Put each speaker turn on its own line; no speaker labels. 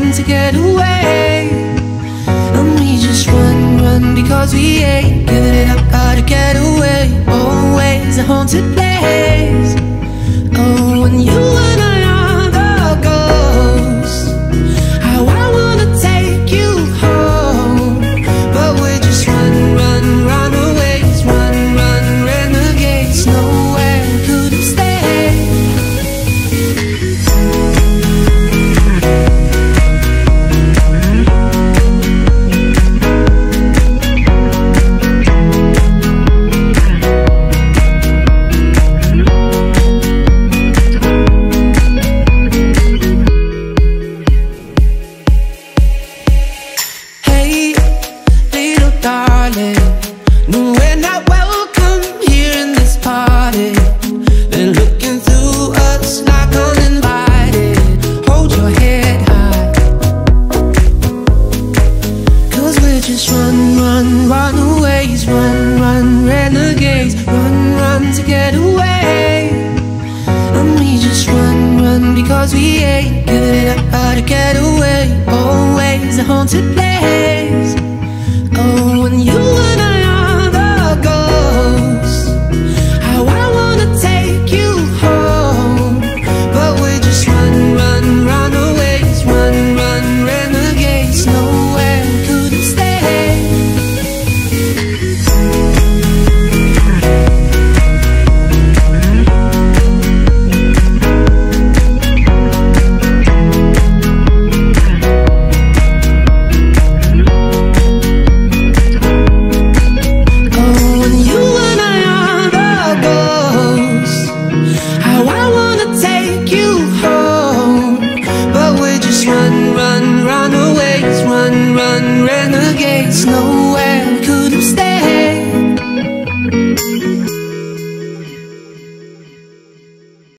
run to get away. And we just run because we ain't giving it up, gotta get away. Always a haunted place. Oh, when you and I are the ghosts, how I wanna take you home. But we're just runaways, run, renegades. Nowhere could have stayed. Hey, little darling, no, we're not welcome here in this party. They're looking through us like uninvited. Hold your head high, 'cause we're just runaways, run, renegades. Run to get away. And we just run because we ain't giving it up, gotta get away. Always a haunted place. Oh, when you